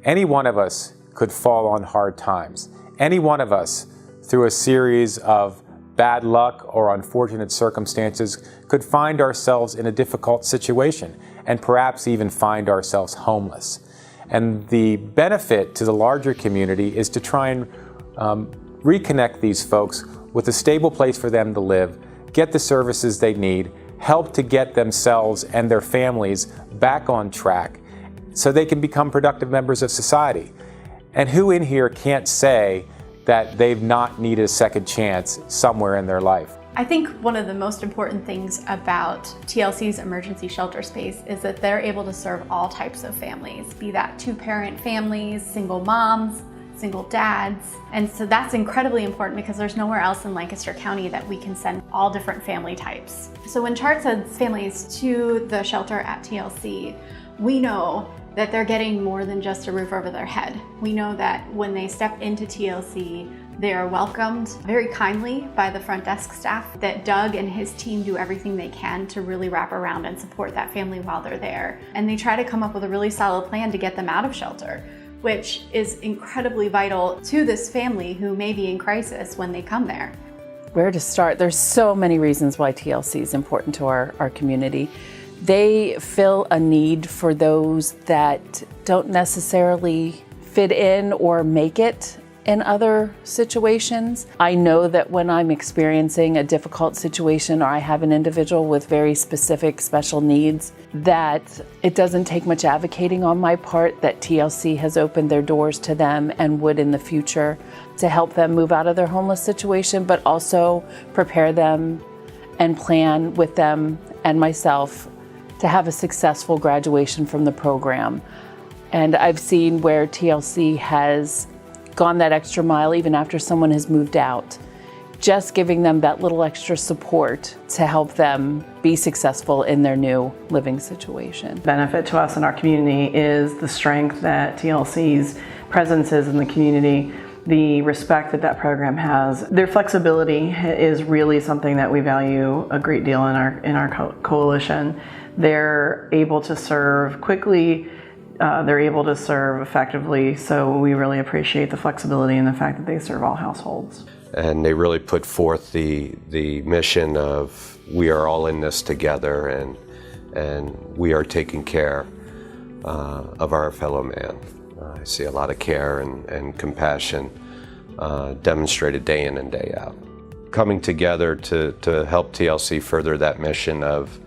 Any one of us could fall on hard times. Any one of us, through a series of bad luck or unfortunate circumstances, could find ourselves in a difficult situation and perhaps even find ourselves homeless. And the benefit to the larger community is to try and reconnect these folks with a stable place for them to live, get the services they need, help to get themselves and their families back on track so they can become productive members of society. And who in here can't say that they've not needed a second chance somewhere in their life? I think one of the most important things about TLC's emergency shelter space is that they're able to serve all types of families, be that two-parent families, single moms, single dads. And so that's incredibly important because there's nowhere else in Lancaster County that we can send all different family types. So when CHART sends families to the shelter at TLC, we know that they're getting more than just a roof over their head. We know that when they step into TLC, they are welcomed very kindly by the front desk staff, that Doug and his team do everything they can to really wrap around and support that family while they're there. And they try to come up with a really solid plan to get them out of shelter, which is incredibly vital to this family who may be in crisis when they come there. Where to start? There's so many reasons why TLC is important to our community. They fill a need for those that don't necessarily fit in or make it in other situations. I know that when I'm experiencing a difficult situation or I have an individual with very specific special needs, that it doesn't take much advocating on my part, that TLC has opened their doors to them and would in the future to help them move out of their homeless situation, but also prepare them and plan with them and myself to have a successful graduation from the program. And I've seen where TLC has gone that extra mile even after someone has moved out, just giving them that little extra support to help them be successful in their new living situation. Benefit to us in our community is the strength that TLC's presence is in the community, the respect that that program has. Their flexibility is really something that we value a great deal in our coalition. They're able to serve quickly, they're able to serve effectively, so we really appreciate the flexibility and the fact that they serve all households. And they really put forth the mission of we are all in this together, and we are taking care of our fellow man. I see a lot of care and compassion demonstrated day in and day out. Coming together to help TLC further that mission of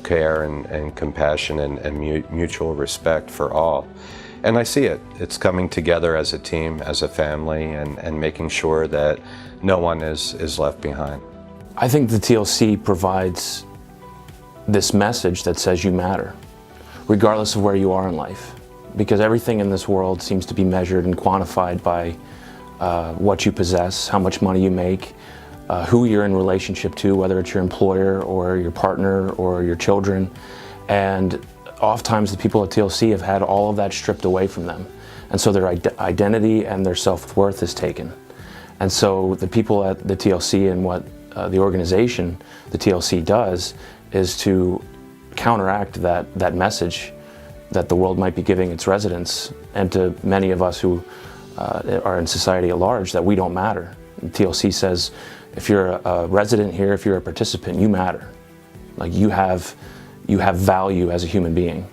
care and compassion and mutual respect for all. And I see it. It's coming together as a team, as a family, and making sure that no one is left behind. I think the TLC provides this message that says you matter, regardless of where you are in life. Because everything in this world seems to be measured and quantified by what you possess, how much money you make, who you're in relationship to, whether it's your employer or your partner or your children. And oftentimes the people at TLC have had all of that stripped away from them. And so their identity and their self-worth is taken. And so the people at the TLC and what the organization, the TLC, does is to counteract that message that the world might be giving its residents, and to many of us who are in society at large, that we don't matter. And TLC says, if you're a resident here, if you're a participant, you matter. Like you have value as a human being.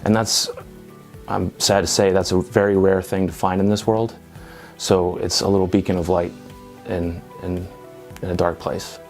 And that's, I'm sad to say, that's a very rare thing to find in this world. So it's a little beacon of light in a dark place.